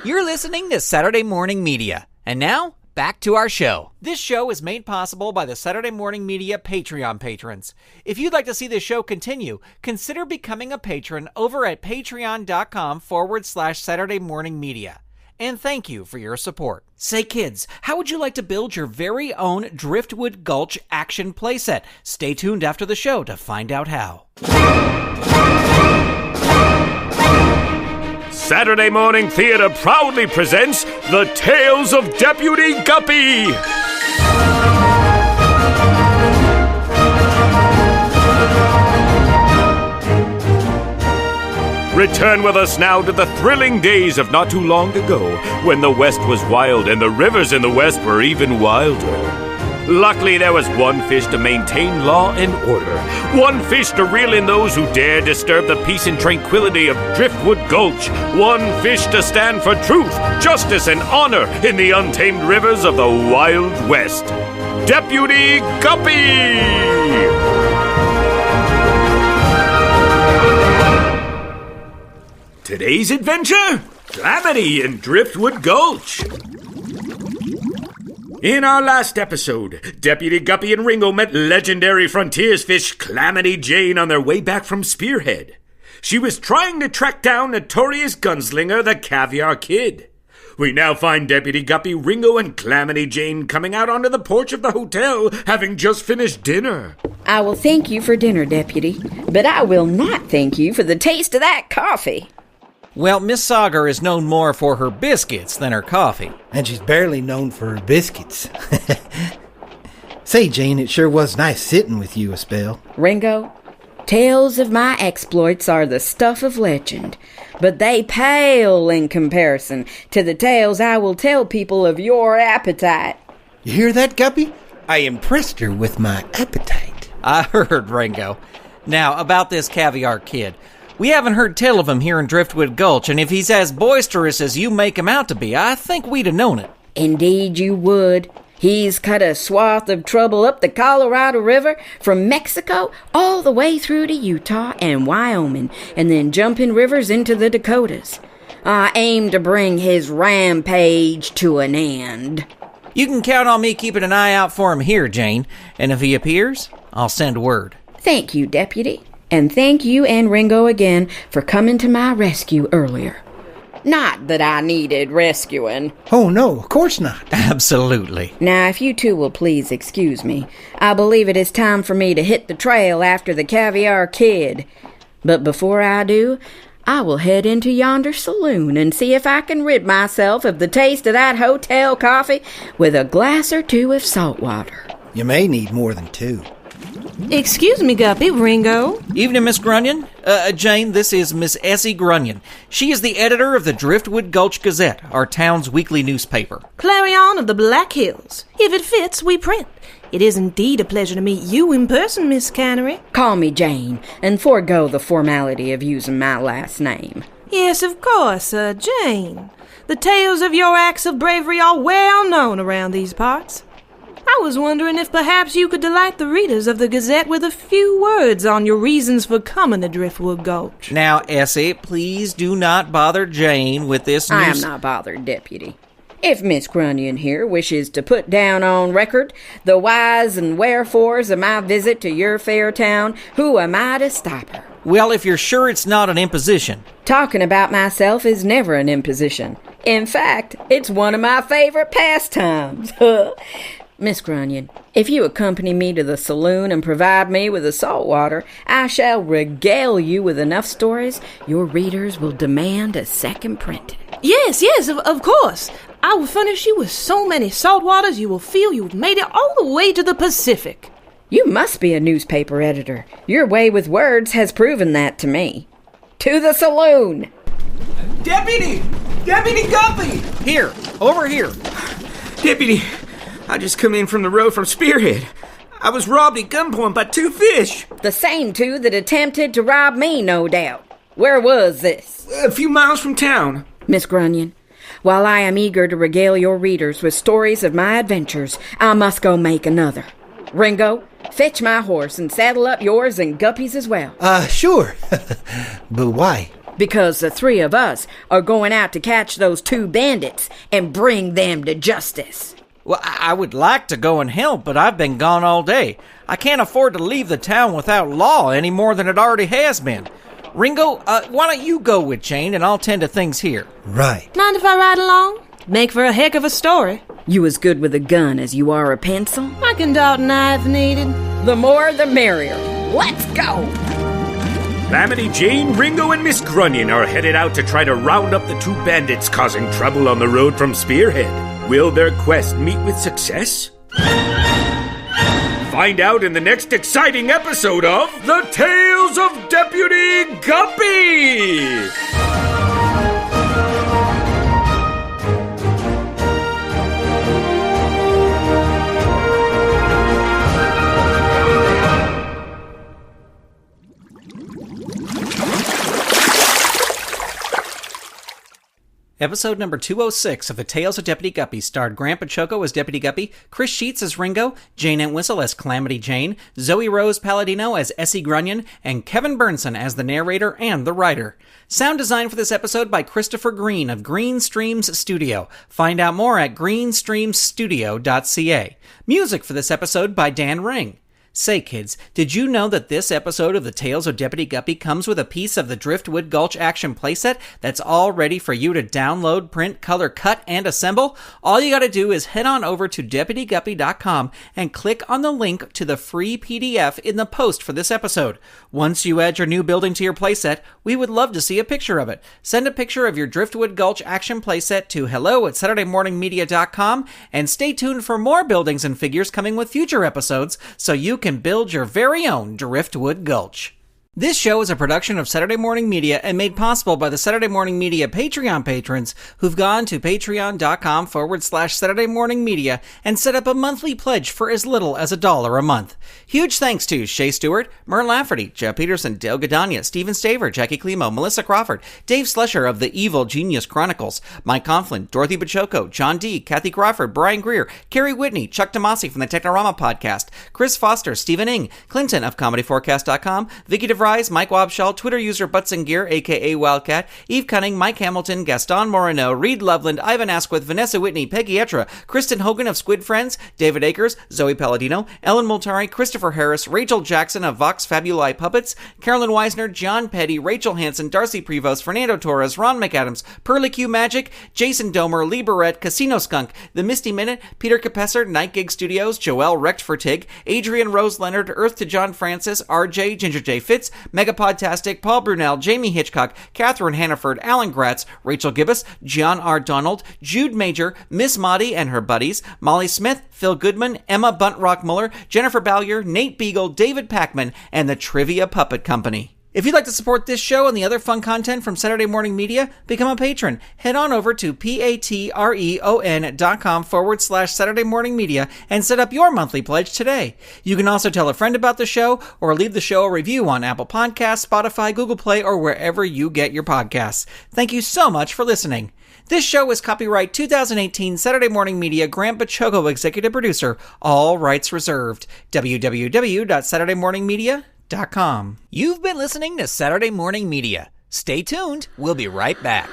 You're listening to Saturday Morning Media. And now, back to our show. This show is made possible by the Saturday Morning Media Patreon patrons. If you'd like to see the show continue, consider becoming a patron over at patreon.com/Saturday Morning Media. And thank you for your support. Say kids, how would you like to build your very own Driftwood Gulch action playset? Stay tuned after the show to find out how. Saturday Morning Theater proudly presents The Tales of Deputy Guppy! Return with us now to the thrilling days of not too long ago, when the West was wild and the rivers in the West were even wilder. Luckily, there was one fish to maintain law and order. One fish to reel in those who dare disturb the peace and tranquility of Driftwood Gulch. One fish to stand for truth, justice, and honor in the untamed rivers of the Wild West. Deputy Guppy! Today's adventure, Clamity in Driftwood Gulch. In our last episode, Deputy Guppy and Ringo met legendary frontiers fish Clamity Jayne on their way back from Spearhead. She was trying to track down notorious gunslinger, the Caviar Kid. We now find Deputy Guppy, Ringo, and Clamity Jayne coming out onto the porch of the hotel, having just finished dinner. I will thank you for dinner, Deputy, but I will not thank you for the taste of that coffee. Well, Miss Sagar is known more for her biscuits than her coffee. And she's barely known for her biscuits. Say, Jane, it sure was nice sitting with you a spell. Ringo, tales of my exploits are the stuff of legend, but they pale in comparison to the tales I will tell people of your appetite. You hear that, Guppy? I impressed her with my appetite. I heard, Ringo. Now, about this Caviar Kid. We haven't heard tell of him here in Driftwood Gulch, and if he's as boisterous as you make him out to be, I think we'd have known it. Indeed you would. He's cut a swath of trouble up the Colorado River from Mexico all the way through to Utah and Wyoming, and then jumping rivers into the Dakotas. I aim to bring his rampage to an end. You can count on me keeping an eye out for him here, Jane, and if he appears, I'll send word. Thank you, Deputy. And thank you and Ringo again for coming to my rescue earlier. Not that I needed rescuing. Oh, no, of course not. Absolutely. Now, if you two will please excuse me, I believe it is time for me to hit the trail after the Caviar Kid. But before I do, I will head into yonder saloon and see if I can rid myself of the taste of that hotel coffee with a glass or two of salt water. You may need more than two. Excuse me, Guppy, Ringo. Evening, Miss Grunion. Jane, this is Miss Essie Grunion. She is the editor of the Driftwood Gulch Gazette, our town's weekly newspaper. Clarion of the Black Hills. If it fits, we print. It is indeed a pleasure to meet you in person, Miss Cannery. Call me Jane, and forego the formality of using my last name. Yes, of course, Jane. The tales of your acts of bravery are well known around these parts. I was wondering if perhaps you could delight the readers of the Gazette with a few words on your reasons for coming to Driftwood Gulch. Now, Essie, please do not bother Jane with this news. I am not bothered, Deputy. If Miss Grunion here wishes to put down on record the whys and wherefores of my visit to your fair town, who am I to stop her? Well, if you're sure it's not an imposition. Talking about myself is never an imposition. In fact, it's one of my favorite pastimes. Miss Grunion, if you accompany me to the saloon and provide me with the salt water, I shall regale you with enough stories your readers will demand a second printing. Yes, of course. I will furnish you with so many salt waters you will feel you've made it all the way to the Pacific. You must be a newspaper editor. Your way with words has proven that to me. To the saloon! Deputy! Deputy Guppy! Here, over here. Deputy, I just come in from the road from Spearhead. I was robbed at gunpoint by two fish. The same two that attempted to rob me, no doubt. Where was this? A few miles from town. Miss Grunion, while I am eager to regale your readers with stories of my adventures, I must go make another. Ringo, fetch my horse and saddle up yours and Guppy's as well. Sure. But why? Because the three of us are going out to catch those two bandits and bring them to justice. Well, I would like to go and help, but I've been gone all day. I can't afford to leave the town without law any more than it already has been. Ringo, why don't you go with Jayne and I'll tend to things here? Right. Mind if I ride along? Make for a heck of a story. You as good with a gun as you are a pencil? I can dart an eye if needed. The more the merrier. Let's go! Clamity Jayne, Ringo, and Miss Grunion are headed out to try to round up the two bandits causing trouble on the road from Spearhead. Will their quest meet with success? Find out in the next exciting episode of The Tales of Deputy Guppy! Episode number 206 of The Tales of Deputy Guppy starred Grant Baciocco as Deputy Guppy, Chris Sheets as Ringo, Jane Entwistle as Clamity Jayne, Zoe Rose Palladino as Essie Grunion, and Kevin Berntson as the narrator and the writer. Sound design for this episode by Christopher Green of GreenStreams Studio. Find out more at greenstreamsstudio.ca. Music for this episode by Dan Ring. Say, kids, did you know that this episode of The Tales of Deputy Guppy comes with a piece of the Driftwood Gulch action playset that's all ready for you to download, print, color, cut, and assemble? All you gotta do is head on over to deputyguppy.com and click on the link to the free PDF in the post for this episode. Once you add your new building to your playset, we would love to see a picture of it. Send a picture of your Driftwood Gulch action playset to hello@saturdaymorningmedia.com and stay tuned for more buildings and figures coming with future episodes so you can build your very own Driftwood Gulch. This show is a production of Saturday Morning Media and made possible by the Saturday Morning Media Patreon patrons who've gone to patreon.com/Saturday Morning Media and set up a monthly pledge for as little as $1 a month. Huge thanks to Shay Stewart, Myrn Lafferty, Jeff Peterson, Dale Gadania, Stephen Staver, Jackie Klimo, Melissa Crawford, Dave Slusher of the Evil Genius Chronicles, Mike Conflin, Dorothy Baciocco, John D., Kathy Crawford, Brian Greer, Carrie Whitney, Chuck Tomasi from the Technorama podcast, Chris Foster, Stephen Ing, Clinton of ComedyForecast.com, Vicky DeVries, Mike Wobschall, Twitter user Butts and Gear, aka Wildcat, Eve Cunning, Mike Hamilton, Gaston Moreno, Reed Loveland, Ivan Asquith, Vanessa Whitney, Peggy Etra, Kristen Hogan of Squid Friends, David Akers, Zoe Palladino, Ellen Multari, Christopher Harris, Rachel Jackson of Vox Fabuli Puppets, Carolyn Weisner, John Petty, Rachel Hansen, Darcy Prevost, Fernando Torres, Ron McAdams, Pearly Q Magic, Jason Domer, Lee Barrett, Casino Skunk, The Misty Minute, Peter Capesser, Night Gig Studios, Joelle Rechtfertig, Adrian Rose Leonard, Earth to John Francis, RJ, Ginger J. Fitz, Megapodtastic, Paul Brunel, Jamie Hitchcock, Catherine Hannaford, Alan Gratz, Rachel Gibbous, John R. Donald, Jude Major, Miss Maudie and her buddies, Molly Smith, Phil Goodman, Emma Buntrock Muller, Jennifer Bowyer, Nate Beagle, David Packman, and the Trivia Puppet Company. If you'd like to support this show and the other fun content from Saturday Morning Media, become a patron. Head on over to patreon.com/Saturday Morning Media and set up your monthly pledge today. You can also tell a friend about the show or leave the show a review on Apple Podcasts, Spotify, Google Play, or wherever you get your podcasts. Thank you so much for listening. This show is copyright 2018 Saturday Morning Media, Grant Baciocco, executive producer, all rights reserved. www.saturdaymorningmedia.com. You've been listening to Saturday Morning Media. Stay tuned. We'll be right back.